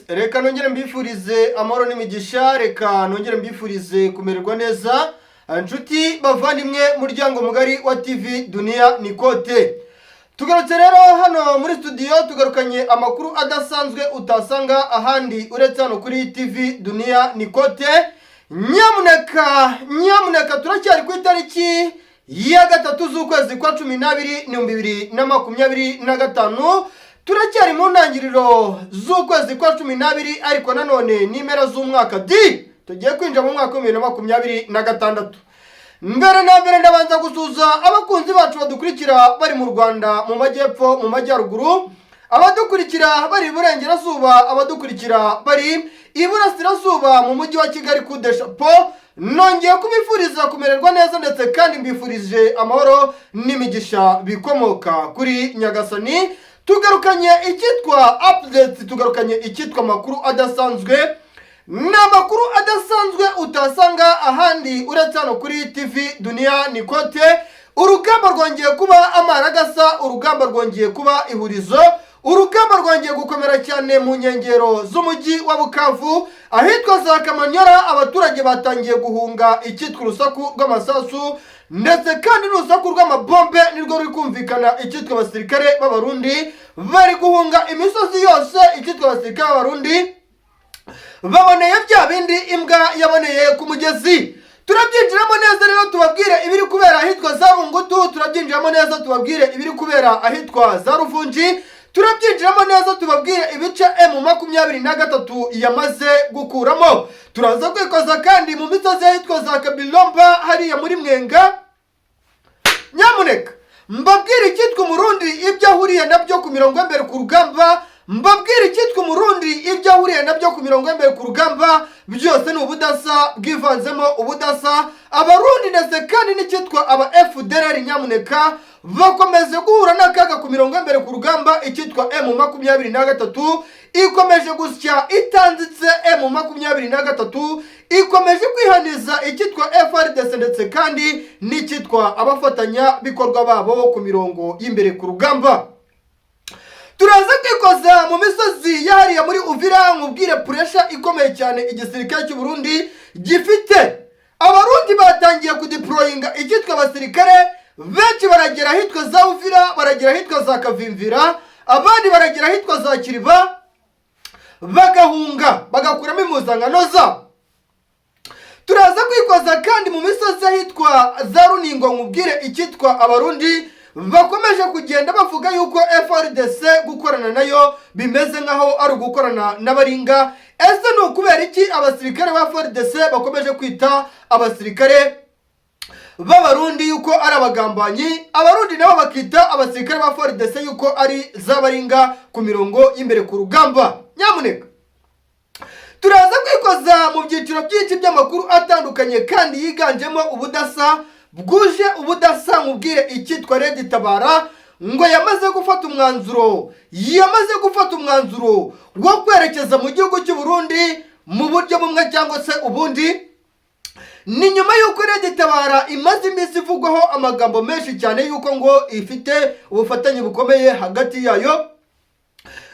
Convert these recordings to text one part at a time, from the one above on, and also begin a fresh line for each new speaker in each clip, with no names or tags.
reka nongere mbifurize amahoro n'imigisha, reka nongere mbifurize kumererwa neza inshuti bavandimwe muryango mugari wa TV Dunia Nikote. Tugarutse rero hano muri studio, tugarukanye amakuru adasanzwe utasanga ahandi uretse hano kuri TV Dunia Nikote. Nyamuneka turacyari ku itariki ya 3 z'ukwezi kwa 12 2025. Turacyari mu ntangiriro z'ukwezi kwa 12 ariko nanone nimera z'umwaka tugiye kwinjira mu mwaka wa 2026. Mbere na mbere ndabanza gusuza abakunzi bacu badukurikira bari mu Rwanda, mu majyepfo, mu majyaruguru, abadukurikira bari iburengerazuba, abadukurikira bari iburasirazuba mu mujyi wa Kigali kudeshapo. Nongeye kubifuriza kumererwa neza ndetse kandi mbifurije amahoro n'imigisha bikomoka kuri Nyagasani. Tugarukanye icyitwa updates, tugarukanye icyitwa makuru adasanzwe. N'amakuru adasanzwe utasanga ahandi uretse hano kuri TV Dunia Nikote. Urugamba rwongeye kuba amaragasa, urugamba rwongeye kuba ihurizo, urugamba rwongeye gukomera cyane mu nkengero z'umujyi wa Bukavu, ahitwa za Kamanyora. Abaturage batangiye guhunga icyitwa urusaku rw'amasasu ndetse kandi n'urusaku rw'amabombe nirwo ruri kumvikana. Icyitwa abasirikare b'abarundi bari guhunga imisozi yose. Icyitwa abasirikare b'abarundi baboneye bya bindi imbwa yaboneye ku mugezi. Turabyinjiramo neza rero tubabwire ibiri kubera ahitwa za Rungutu, turabyinjiramo neza tubabwire ibiri kubera ahitwa za Ruvunji, turabyinjiramo neza tubabwire ibice M23 yamaze gukuramo. Turaza kwikoza kandi mu misozi ahitwa za Kabilomba hariya muri Mwenga. Nyamuneka mbabwire icyitwa umurundi ibyo ahuriye nabyo ku mirongo mbere ku rugamba. Mbabwire icyitwa umurundi ibyo ahuriye nabyo ku mirongo mbere ku rugamba. Byose ni ubudasa bwivanzemo ubudasa. Abarundi ndetse kandi n'icyitwa aba FDLR nyamuneka bakomeje guhura n'akaga ku mirongo mbere ku rugamba. Icyitwa M23 ikomeje gusya itanzitse. M23 ikomeje kwihaniza icyitwa FRDC ndetse kandi n'icyitwa abafatanya bikorwa babo ku mirongo y'imbere ku rugamba. Turaza kwikoza mu misozi yahariya muri Uvira, nkubwire pressure ikomeye cyane igisirikare cy'u Burundi gifite. Abarundi batangiye kudeployinga icyitwa abasirikare benshi, baragera ahitwa za Uvira, baragera ahitwa za Kavimvira, abandi baragera ahitwa za Kiriba, bagahunga bagakuramo impuzankano zabo. Turaza kwikoza kandi mu misozi ahitwa za Runingo, nkubwire icyitwa abarundi bakomeje kugenda bavuga yuko FRDC gukorana nayo bimeze nkaho ari ugukorana n'abaringa. Ese ni ukubera iki abasirikare ba FRDC bakomeje kwita abasirikare b'abarundi yuko ari abagambanyi, abarundi nabo bakita abasirikare ba FRDC yuko ari z'abaringa ku mirongo y'imbere ku rugamba? Nyamuneka turaza kwikoza mu byiciro byinshi by'amakuru atandukanye kandi yiganjemo ubudasa bwuje ubudasa. Nkubwire icyitwa Red Tabara ngo yamaze gufata umwanzuro wo kwerekeza mu gihugu cy'u Burundi mu buryo bumwe cyangwa se ubundi. Ni nyuma y'uko Red Tabara imaze iminsi ivugwaho amagambo menshi cyane y'uko ngo ifite ubufatanye bukomeye hagati yayo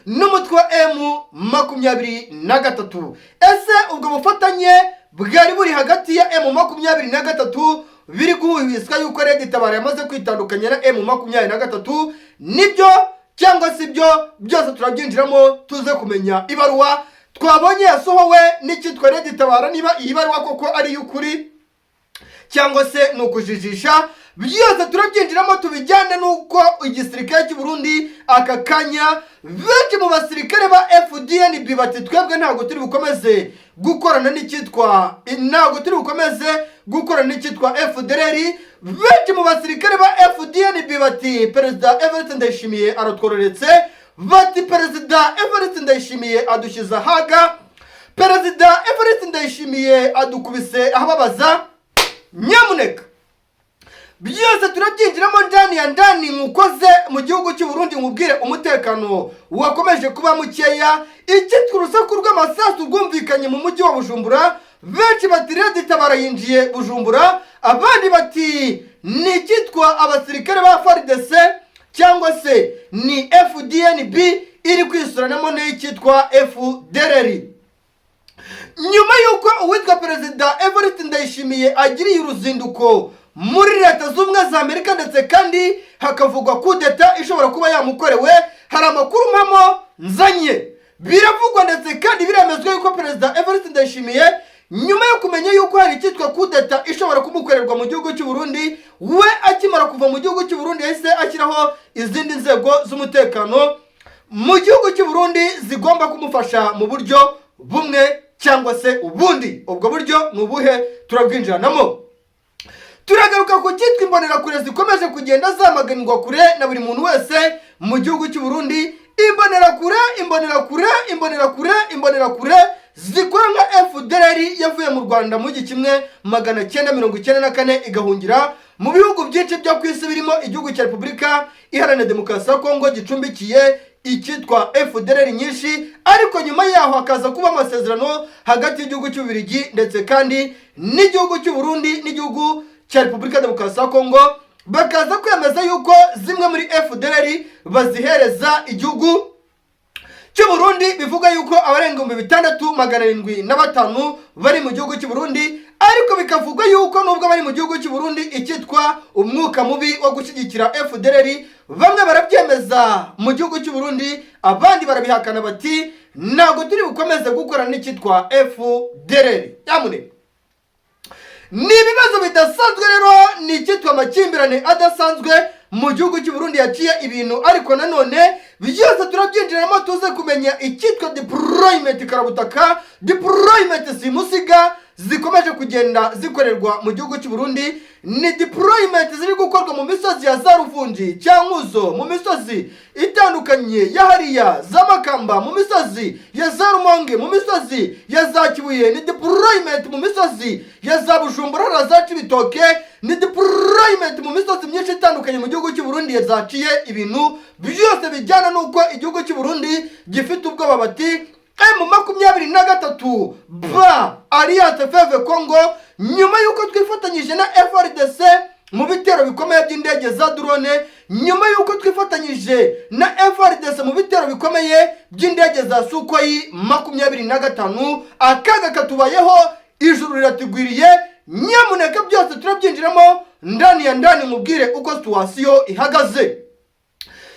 n'umutwe wa M23. Ese ubwo bufatanye bwari buri hagati ya M23 biri guhuhiswa yuko Red Tabara yamaze kwitandukanya na M23, nibyo cyangwa si byo? Byose turabyinjiramo tuze kumenya ibaruwa twabonye yasohowe n'icyitwa Red Tabara, niba iyi baruwa koko ari y'ukuri cyangwa se ni ukujijisha. Byose turabyinjiramo tubijyane nuko igisirikare cy'u Burundi aka kanya benshi mu basirikare ba FDNB bati twebwe ntabwo turi bukomeze gukorana n'icyitwa FDLR. Benshi mu basirikare ba FDNB bati Perezida Evariste Ndayishimiye aratwororetse, bati Perezida Evariste Ndayishimiye adushyize ahaga, Perezida Evariste Ndayishimiye adukubise ahababaza. Nyamuneka byose turabyinjiramo ndani mukoze mu gihugu cy'u Burundi. Nkubwire umutekano wakomeje kuba mukeya. Icyitwa urusaku rw'amasasu rwumvikanye mu mujyi wa Bujumbura. Benshi bati Red Tabara yinjiye Bujumbura, abandi bati ni icyitwa abasirikare ba FARDC cyangwa se ni FDNB iri kwisuranamo n'icyitwa FDLR. Nyuma y'uko uwitwa Perezida Evariste Ndayishimiye agiriye uruzinduko muri Leta z'Ubumwe za Amerika ndetse kandi hakavugwa kudeta ishobora kuba yamukorewe, hari amakuru mpamo nzanye. Biravugwa ndetse kandi biremezwa yuko Perezida Evariste Ndayishimiye nyuma yo kumenya yuko hari icyitwa kudeta ishobora kumukorerwa mu gihugu cy'u Burundi, we akimara kuva mu gihugu cy'u Burundi yahise ashyiraho izindi nzego z'umutekano mu gihugu cy'u Burundi zigomba kumufasha mu buryo bumwe cyangwa se ubundi. Ubwo buryo ni ubuhe? Turabwinjiranamo. Turagaruka ku cyitwa imbonerakure zikomeje kugenda zamaganirwa kure na buri muntu wese mu gihugu cy'u Burundi. Imbonerakure zikora nka FDLR yavuye mu Rwanda mu 1994 igahungira mu bihugu byinshi byo ku isi birimo igihugu cya Repubulika Iharanira Demokarasi ya Kongo gicumbikiye icyitwa FDLR nyinshi, ariko nyuma yaho hakaza kuba amasezerano hagati y'igihugu cy'Ububiligi ndetse kandi n'igihugu cy'u Burundi n'igihugu cya Repubulika Demokarasi ya Kongo, bakaza kwemeza yuko zimwe muri FDLR bazihereza igihugu cy'u Burundi. Bivuga yuko abarenga 6,705 bari mu gihugu cy'u Burundi, ariko bikavugwa yuko nubwo bari mu gihugu cy'u Burundi icyitwa umwuka mubi wo gushyigikira FDLR bamwe barabyemeza mu gihugu cy'u Burundi, abandi barabihakana bati ntabwo turi bukomeze gukora n'icyitwa FDLR. Yamune ni ibibazo bidasanzwe rero, ni icyitwa amakimbirane adasanzwe mu gihugu cy'u Burundi yaciye ibintu, ariko nanone byose turabyinjiramo tuze kumenya icyitwa deployment karabutaka, deployment simusiga zikomeje kugenda zikorerwa mu gihugu cy'u Burundi. Ni deployment ziri gukorwa mu misozi ya za Ruvungi, Cyankuzo, mu misozi itandukanye ya hariya za Makamba, mu misozi ya za Rumonge, mu misozi ya za Kibuye, ni deployment mu misozi ya za Bujumbura na za Cibitoke, ni deployment mu misozi myinshi itandukanye mu gihugu cy'u Burundi yazaciye ibintu byose bijyana n'uko igihugu cy'u Burundi gifite ubwoba bati M23 ba Alliance Fleuve Congo, nyuma yuko twifatanyije na FARDC mu bitero bikomeye by'indege za drone, nyuma yuko twifatanyije na FARDC mu bitero bikomeye by'indege za Sukhoi 25, akaga katubayeho, ijuru riratugwiriye. Nyamuneka byose turabyinjiramo ndani ya ndani mubwire uko situation ihagaze.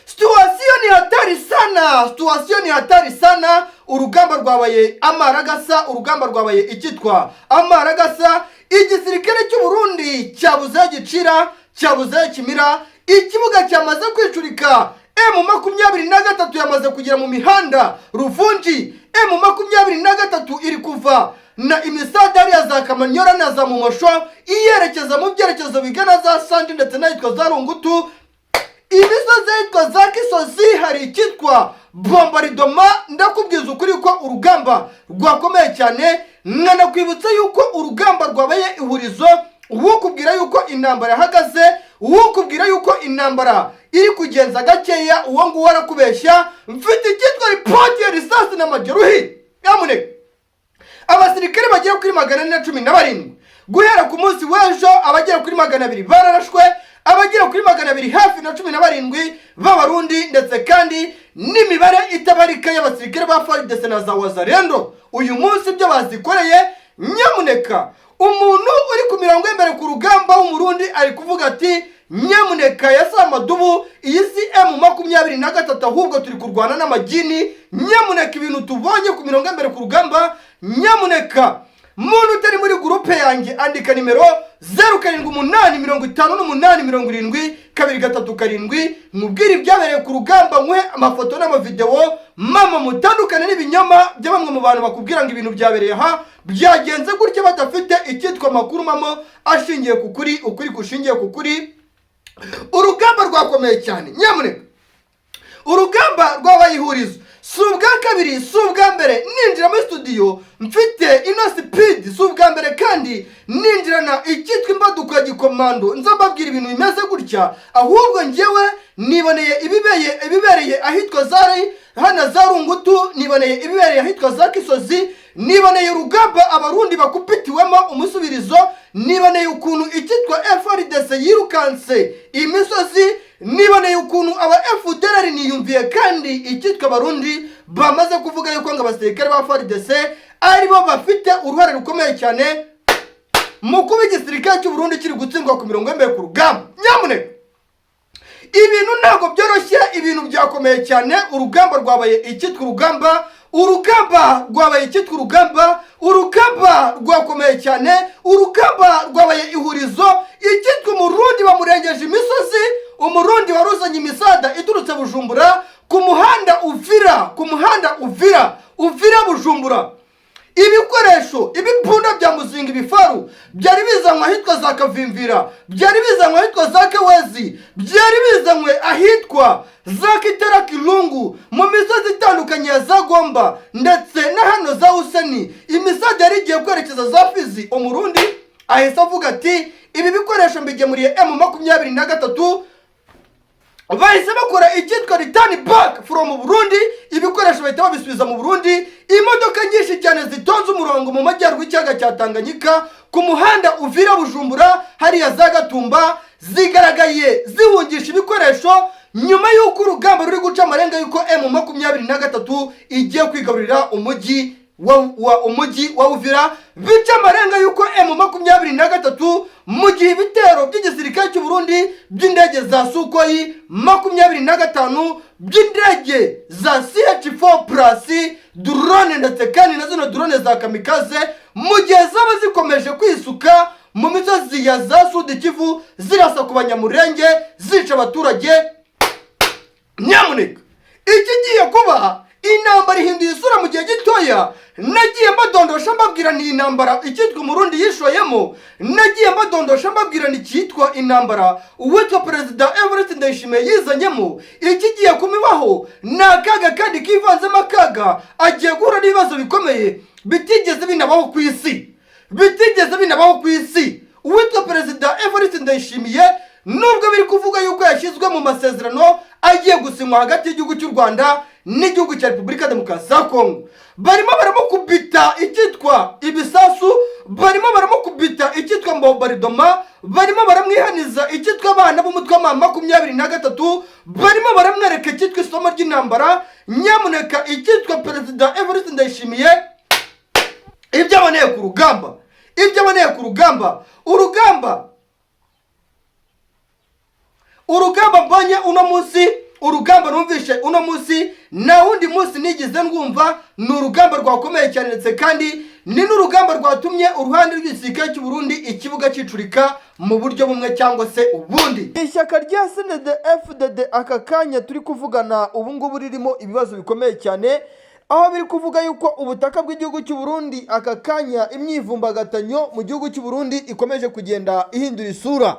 Situation ni hatari sana, urugamba rwabaye amaragasa, urugamba rwabaye icyitwa amaragasa. Igisirikare cy'u Burundi cyabuze gicira, cyabuze kimira, ikibuga cyamaze kwicurika. M23 yamaze kugera mu mihanda Ruvungi, M23 iri kuva na imisadari ya za Kamanyora na za Mumosho iyerekeza mu byerekezo bigana za Sandi ndetse n'ahitwa za Rungutu. Imisozi yitwa za Kisozi hari icyitwa bombardoma. Ndakubwiza ukuri ko urugamba rwakomeye cyane, nkanakwibutsa yuko urugamba rwabaye ihurizo, uwo kubwira yuko intambara yahagaze, uwo kubwira yuko intambara iri kugenza gakeya, uwo nguwo arakubeshya. Mfite icyitwa ripoti ya risasi na majeruhi. Yamuneka abasirikare bagera kuri 417 guhera ku munsi w'ejo, abagera kuri 200 bararashwe, abagera kuri 200 hafi na 17 b'Abarundi ndetse kandi n'imibare itabarika y'abasirikare ba FARDC na za Wazalendo uyu munsi byo bazikoreye. Nyamuneka umuntu uri ku mirongo imbere ku rugamba w'umurundi ari kuvuga ati nyamuneka yasa amadubu, iyi si M23 ahubwo turi kurwana n'amagini. Nyamuneka ibintu tubonye ku mirongo imbere ku rugamba, nyamuneka muntu utari muri groupe yanjye andika nimero 0785887237 mubwire ibyabereye ku rugamba, nkwe amafoto n'amavideo, mama mutandukane n'ibinyoma bya bamwe mu bantu bakubwira ngo ibintu byabereye ha byagenze gutya badafite icyitwa makuru mamo ashingiye ku kuri, ukuri kushingiye ku kuri. Urugamba rwakomeye cyane. Nyamuneka urugamba rw'abayihurizo, si ubwa kabiri, si ubwa mbere ninjira muri studio mfite ino speed, si ubwa mbere kandi ninjirana icyitwa imbaduko ya gikomando nza mbabwira ibintu bimeze gutya, ahubwo njyewe niboneye ibibereye ahitwa zari hana za Rungutu, niboneye ibibereye ahitwa za Kisozi, niboneye urugamba Abarundi bakupitiwemo umusubirizo, niboneye ukuntu icyitwa FARDC yirukanse imisozi, niboneye ukuntu aba FDLR niyumviye kandi icyitwa abarundi bamaze kuvuga yuko ngo abasirikare ba FARDC aribo bafite uruhare rukomeye cyane mu kuba igisirikare cy'u Burundi kiri gutsindwa ku mirongo y'imbere ku rugamba. Nyamuneka ibintu ntabwo byoroshye, ibintu byakomeye cyane. Urugamba rwabaye icyitwa urugamba rwabaye icyitwa urugamba rwakomeye cyane. Urugamba rwabaye ihurizo. Icyitwa umurundi bamurengeje imisozi, umurundi waruzanye imisada iturutse Bujumbura ku muhanda Uvira Bujumbura. Ibikoresho, ibipunda bya muzinga, ibifaru byari bizanywe ahitwa za Kavimvira, byari bizanywe ahitwa za Kewezi, byari bizanywe ahitwa za Kitara Kirungu, mu misozi itandukanye ya za Gomba ndetse na hano za Useni. Imisada yari igiye kwerekeza za Fizi. Umurundi ahise avuga ati ibi bikoresho mbigemuriye M23, bahise bakora icyitwa return back from Burundi. Ibikoresho bahita babisubiza mu Burundi. Imodoka nyinshi cyane zitonze umurongo mu majyaruguru y'ikiyaga cya Tanganyika ku muhanda Uvira Bujumbura hariya za Gatumba, zigaragaye zihungisha ibikoresho nyuma y'uko urugamba ruri guca amarenga y'uko M23 igiye kwigarurira umujyi wa Uvira. Bica amarenga y'uko M23 mu gihe ibitero by'igisirikare cy'u Burundi by'indege za Sukhoi 25, by'indege za CH-4+, drone ndetse kandi na zino drone za kamikaze, mu gihe zaba zikomeje kwisuka mu misozi ya za Sud Kivu zirasa ku banyamurenge, zica abaturage. Nyamuneka ikigiye kuba intambara ihinduye isura mu gihe gitoya. Nagiye mbadondosha mbabwira ni intambara icyitwa umurundi yishoyemo. Nagiye mbadondosha mbabwira ni cyitwa intambara uwitwa Perezida Evariste Ndayishimiye yizanyemo. Ikigiye kumibaho ni akaga kandi kivanzemo akaga. Agiye guhura n'ibibazo bikomeye bitigeze binabaho ku isi. Uwitwa Perezida Evariste Ndayishimiye nubwo biri kuvuga yuko yashyizwe mu masezerano agiye gusinywa hagati y'igihugu cy'u Rwanda n'igihugu cya Repubulika Demokarasi ya Kongo, barimo baramukubita icyitwa ibisasu, barimo baramukubita icyitwa mbobaridoma, barimo baramwihaniza icyitwa abana b'umutwe wa 23, barimo baramwereka icyitwa isomo ry'intambara. Nyamuneka icyitwa Perezida Evariste Ndayishimiye ibyo aboneye ku rugamba, urugamba mbonye uno munsi, urugamba numvishe uno munsi na wundi munsi nigeze ndumva, ni urugamba rwakomeye cyane ndetse kandi ni n'urugamba rwatumye uruhande rw'igisirikare cy'u Burundi ikibuga cicurika mu buryo bumwe cyangwa se ubundi. Ishyaka rya CNDD-FDD aka kanya turi kuvugana ubu ngubu ririmo ibibazo bikomeye cyane, aho biri kuvuga yuko ubutaka bw'igihugu cy'u Burundi aka kanya imyivumbagatanyo mu gihugu cy'u Burundi ikomeje kugenda ihindura isura.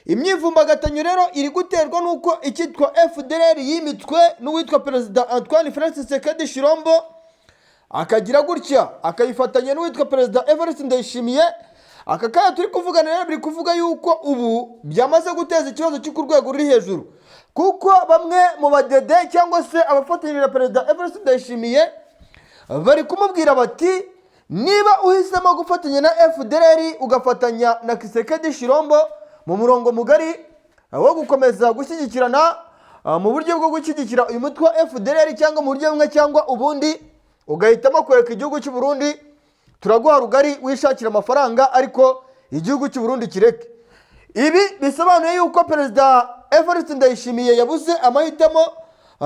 Imyivumbagatanyo rero iri guterwa nuko icyitwa FDLR yimitswe n'uwitwa Perezida Antoine Felix Tshisekedi Tshilombo, akagira gutya akayifatanya n'uwitwa Perezida Evariste Ndayishimiye. Aka kanya turi kuvugana rero biri kuvuga yuko ubu byamaze guteza ikibazo cyo ku rwego ruri hejuru, kuko bamwe mu badede cyangwa se abafatanyije na Perezida Evariste Ndayishimiye bari kumubwira bati niba uhisemo gufatanya na FDLR ugafatanya na Tshisekedi Tshilombo mu murongo mugari wo gukomeza gushyigikirana mu buryo bwo gushyigikira uyu mutwe wa FDLR cyangwa mu buryo bumwe cyangwa ubundi, ugahitamo kureka igihugu cy'u Burundi, turaguha rugari wishakira amafaranga ariko igihugu cy'u Burundi kireke. Ibi bisobanuye yuko Perezida Evariste Ndayishimiye yabuze amahitamo,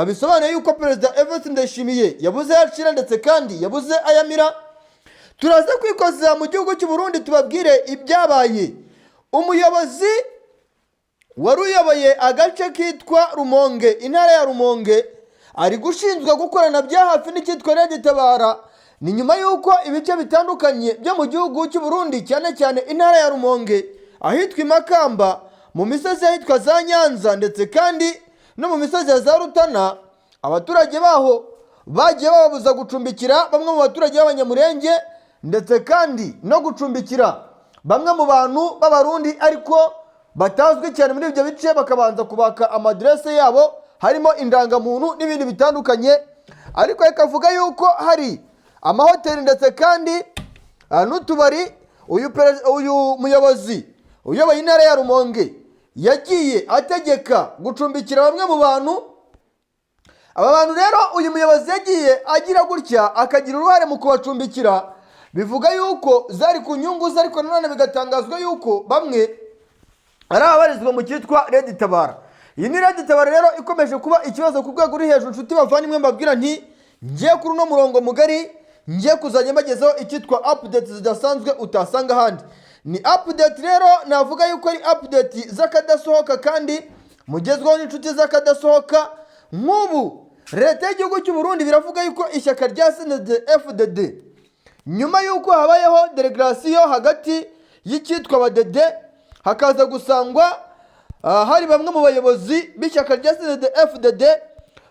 bisobanuye yuko Perezida Evariste Ndayishimiye yabuze ayacira ndetse kandi yabuze ayamira. Turaza kwikoza mu gihugu cy'u Burundi tubabwire ibyabaye. Umuyobozi wari uyoboye agace kitwa Rumonge, intara ya Rumonge, ari gushinjwa gukorana bya hafi n'icyitwa Reditabara. Ni nyuma y'uko ibice bitandukanye byo mu gihugu cy'u Burundi cyane cyane intara ya Rumonge, ahitwa Makamba, mu misozi ahitwa za Nyanza ndetse kandi no mu misozi ya za Rutana, abaturage baho bagiye bababuza gucumbikira bamwe mu baturage b'abanyamurenge ndetse kandi no gucumbikira bamwe mu bantu b'abarundi ariko batazwi cyane muri ibyo bice, bakabanza kubaka amadresse yabo harimo indangamuntu n'ibindi bitandukanye. Ariko ikavuga yuko hari amahoteli ndetse kandi n'utubari. Uyu muyobozi uyoboye intara ya Rumonge yagiye ategeka gucumbikira bamwe mu bantu. Aba bantu rero uyu muyobozi yagiye agira gutya akagira uruhare mu kubacumbikira, bivuga yuko zari ku nyungu ze, ariko nanone bigatangazwa yuko bamwe ari ababarizwa mu cyitwa Red Tabara. Iyi ni Red Tabara rero ikomeje kuba ikibazo ku rwego ruri hejuru. Nshuti bavandimwe, mbabwira nti ngiye kuri uno murongo mugari ngiye kuzajya mbagezaho icyitwa updates zidasanzwe utasanga ahandi. Ni update rero navuga yuko ari update z'akadasohoka kandi mugezweho n'inshuti z'akadasohoka. Nk'ubu leta y'igihugu cy'u Burundi biravuga yuko ishyaka rya CNDD-FDD nyuma yuko habayeho delegation hagati y'icyitwa abadede, hakaza gusangwa hari bamwe mu bayobozi b'ishyaka rya CNDD-FDD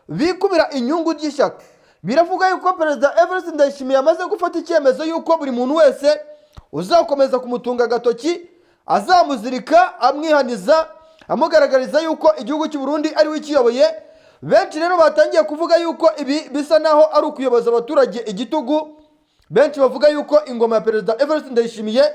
bikubira inyungu ry'ishyaka. Biravuga yuko Perezida Evariste Ndayishimiye amaze gufata icyemezo yuko buri muntu wese uzakomeza kumutunga agatoki azamuzirika, amwihaniza, amugaragariza yuko igihugu cy'u Burundi ari we kiyoboye. Benshi rero batangiye kuvuga yuko ibi bisa naho ari ukuyoboza abaturage igitugu. Benshi bavuga yuko ingoma ya Perezida Evariste Ndayishimiye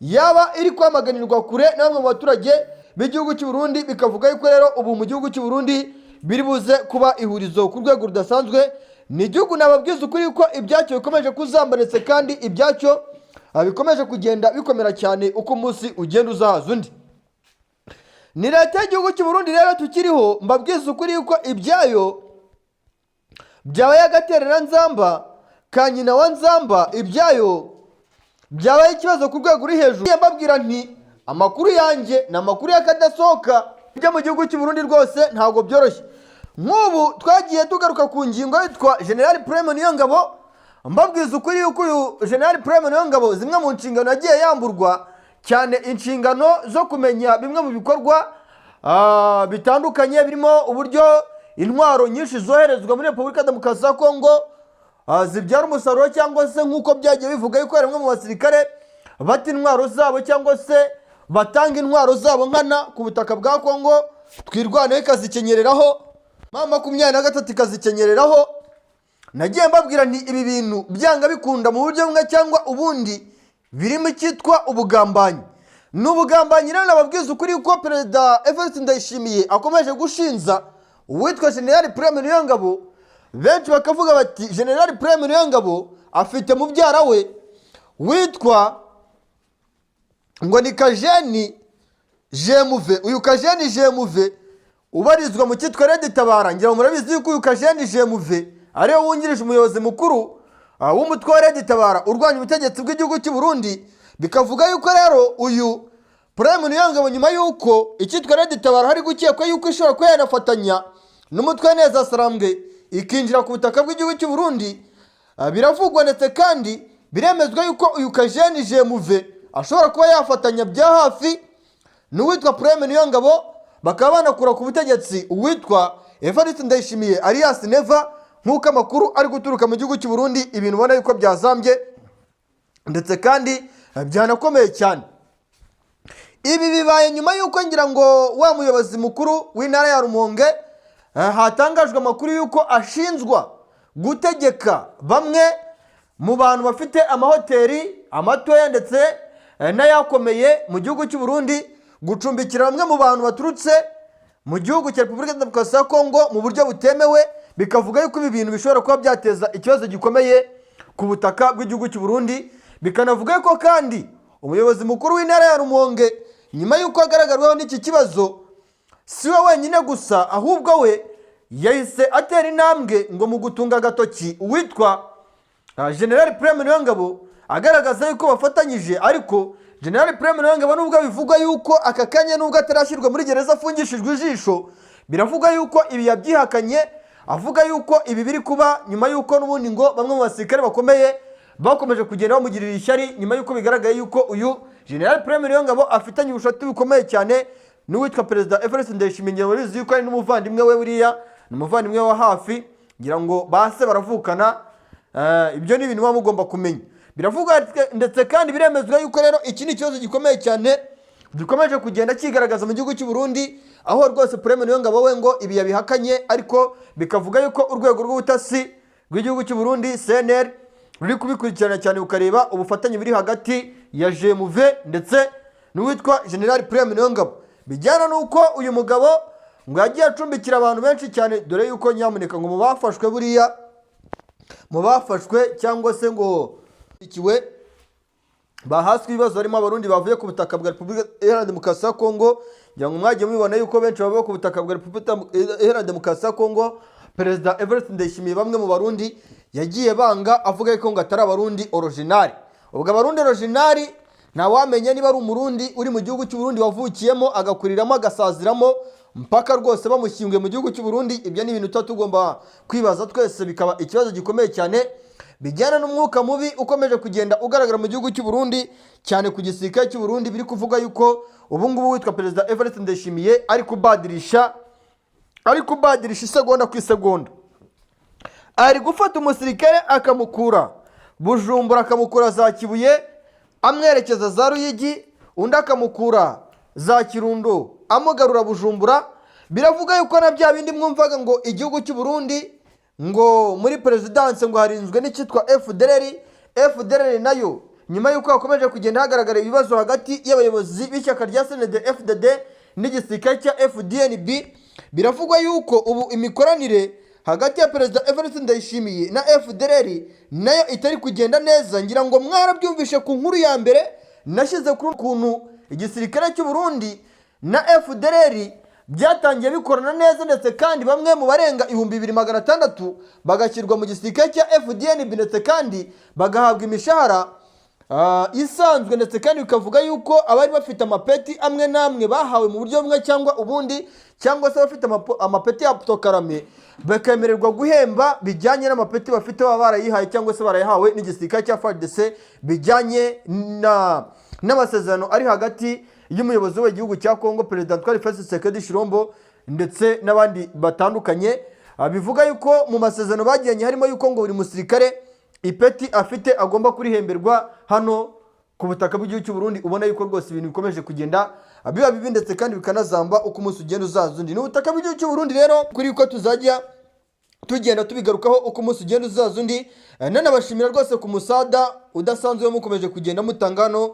yaba iri kwamaganirwa kure na bamwe mu baturage b'igihugu cy'u Burundi, bikavuga yuko rero ubu mu gihugu cy'u Burundi biri buze kuba ihurizo ku rwego rudasanzwe. Ni igihugu nababwiza ukuri yuko ibyacyo bikomeje kuzambanitse kandi ibyacyo bikomeje kugenda bikomera cyane uko umunsi ugenda uzahaza undi. Ni leta y'igihugu cy'u Burundi rero tukiriho, mbabwiza ukuri yuko ibyayo byabaye agaterera nzamba ka nyina wa nzamba, ibyayo byabaye ikibazo ku rwego uri hejuru. Mbabwira nti amakuru yanjye ni amakuru y'akadasohoka. Ibyo mu gihugu cy'u Burundi rwose ntabwo byoroshye. Nk'ubu twagiye tugaruka ku ngingo yitwa General Prime Niyongabo. Mbabwiza ukuri yuko uyu General Prime Niyongabo zimwe mu nshingano yagiye yamburwa, cyane inshingano zo kumenya bimwe mu bikorwa bitandukanye, birimo uburyo intwaro nyinshi zoherezwa muri Repubulika Demokarasi ya Kongo zibyara umusaruro, cyangwa se nk'uko byagiye bivuga yuko bamwe mu basirikare bata intwaro zabo cyangwa se batanga intwaro zabo nkana ku butaka bwa Kongo, twirwaneho ikazikenyereraho, M23 ikazikenyereraho. Nagiye mbabwira nti ibi bintu byanga bikunda mu buryo bumwe cyangwa ubundi birimo icyitwa ubugambanyi. N'ubugambanyi rero nababwiza ukuri yuko Perezida Evariste Ndayishimiye akomeje gushinza uwitwa General Prime Niyongabo. Benshi bakavuga bati General Prime Niyongabo afite mubyara we witwa ngo ni Kajeni Jemuve. Uyu Kajeni Jemuve ubarizwa mu cyitwa Red Tabara. Ngira murabizi yuko uyu Kajeni Jemuve ariwe wungirije umuyobozi mukuru w'umutwe wa Red Tabara urwanya ubutegetsi bw'igihugu cy'u Burundi. Bikavuga yuko rero uyu Prime Niyongabo nyuma yuko icyitwa Red Tabara hari gukekwa yuko ishobora kuba yanafatanya n'umutwe neza Sarambwe ikinjira ku butaka bw'igihugu cy'u Burundi, biravugwa ndetse kandi biremezwa yuko uyu Kajeni Jemuve ashobora kuba yafatanya bya hafi n'uwitwa Prime Niyongabo, bakaba banakura ku butegetsi uwitwa Evariste Ndayishimiye alias Neva, nk'uko amakuru ari guturuka mu gihugu cy'u Burundi. Ibintu ubona yuko byazambye ndetse kandi byanakomeye cyane. Ibi bibaye nyuma yuko ngira ngo wa muyobozi mukuru w'intara ya Rumonge hatangajwe amakuru yuko ashinzwa gutegeka bamwe mu bantu bafite amahoteli amatoya ndetse n'ayakomeye mu gihugu cy'u Burundi gucumbikira bamwe mu bantu baturutse mu gihugu cya Repubulika Demokarasi ya Kongo mu buryo butemewe. Bikavuga yuko ibi bintu bishobora kuba byateza ikibazo gikomeye ku butaka bw'igihugu cy'u Burundi. Bikanavuga yuko kandi umuyobozi mukuru w'intara ya Rumonge nyuma yuko agaragarwaho n'iki kibazo, si we wenyine gusa, ahubwo we yahise atera intambwe ngo mu gutunga agatoki uwitwa General Prime Niyongabo, agaragaza yuko bafatanyije. Ariko General Prime Niyongabo nubwo bivugwa yuko aka kanya nubwo atarashyirwa muri gereza afungishijwe ijisho, biravugwa yuko ibi yabyihakanye, avuga yuko ibi biri kuba nyuma yuko n'ubundi ngo bamwe mu basirikare bakomeye bakomeje kugenda bamugirira ishyari, nyuma yuko bigaragaye yuko uyu General Prime Niyongabo afitanye ubushati bukomeye cyane n'uwitwa Perezida Evariste Ndayishimiye. Warizi yuko ari n'umuvandimwe we, buriya ni umuvandimwe wa hafi, ngira ngo base baravukana. Ibyo ni ibintu muba mugomba kumenya. Biravugwa ndetse kandi biremezwa yuko rero iki ni ikibazo gikomeye cyane gikomeje kugenda kigaragaza mu gihugu cy'u Burundi, aho rwose Prime Niyongabo we ngo ibi yabihakanye, ariko bikavuga yuko urwego rw'ubutasi rw'igihugu cy'u Burundi CNR ruri kubikurikirana cyane ukareba ubufatanye buri hagati ya Jemuve ndetse n'uwitwa General Prime Niyongabo. bijyana n'uko uyu mugabo ngo yagiye acumbikira abantu benshi cyane, dore yuko nyamuneka ngo mu bafashwe buriya mu bafashwe cyangwa se ngo ikiwe bahaswe ibibazo harimo abarundi bavuye ku butaka bwa Repubulika Iharanira Demokarasi ya Kongo. Ngira ngo mwagiye mubibona yuko benshi bavuye ku butaka bwa Repubulika Iharanira Demokarasi ya Kongo. Perezida Evariste Ndayishimiye bamwe mu barundi yagiye banga avuga yuko ngo atari abarundi original. Ubwo abarundi original nta wamenya niba ari umurundi uri mu gihugu cy'u Burundi wavukiyemo agakuriramo agasaziramo mpaka rwose bamushyinguye mu gihugu cy'u Burundi. Ibyo ni ibintu tuba tugomba kwibaza twese, bikaba ikibazo gikomeye cyane bijyana n'umwuka mubi ukomeje kugenda ugaragara mu gihugu cy'u Burundi, cyane ku gisirikare cy'u Burundi biri kuvuga yuko ubu ngubu witwa Perezida Evariste Ndayishimiye ari kubadirisha isegonda ku isegonda. Ari gufata umusirikare akamukura Bujumbura akamukura za Kibuye amwerekeza za Ruyigi, undi akamukura za Kirundo amugarura Bujumbura. Biravuga yuko na bya bindi mwumvaga ngo igihugu cy'u Burundi ngo muri presidence ngo harinzwe n'icyitwa FDLR nayo nyuma yuko hakomeje kugenda hagaragara ibibazo hagati y'abayobozi b'ishyaka rya CNDD-FDD n'igisirikare cya FDNB. Biravugwa yuko ubu imikoranire hagati ya Perezida Evariste Ndayishimiye na FDLR nayo itari kugenda neza. Ngira ngo mwarabyumvishe ku nkuru ya mbere nashyize kuri kuntu igisirikare cy'u Burundi na FDLR byatangiye bikorana neza, ndetse kandi bamwe mu barenga 2600 bagashyirwa mu gisirikare cya FDNB, ndetse kandi bagahabwa imishahara isanzwe, ndetse kandi bikavuga yuko abari bafite amapeti amwe namwe bahawe mu buryo bumwe cyangwa ubundi, cyangwa se bafite amapeti ya Putokarame bakemererwa guhemba bijyanye n'amapeti bafite baba barayihaye cyangwa se barayahawe n'igisirikare cya FARDC, bijyanye n'amasezerano ari hagati y'umuyobozi w'igihugu cya Kongo Perezida Antoine Félix Tshisekedi Tshilombo ndetse n'abandi batandukanye. Bivuga yuko mu masezerano bagiranye harimo yuko ngo buri musirikare ipeti afite agomba kurihemberwa hano ku butaka bw'igihugu cy'u Burundi. Ubona yuko rwose ibintu bikomeje kugenda biba bibi ndetse kandi bikanazamba uko umunsi ugenda uzaza undi. N'ubutaka bw'igihugu cy'u Burundi rero kuri uko tuzajya tugenda tubigarukaho uko umunsi ugenda uzaza undi. Nanabashimira rwose ku musada udasanzwe mukomeje kugenda mutanga hano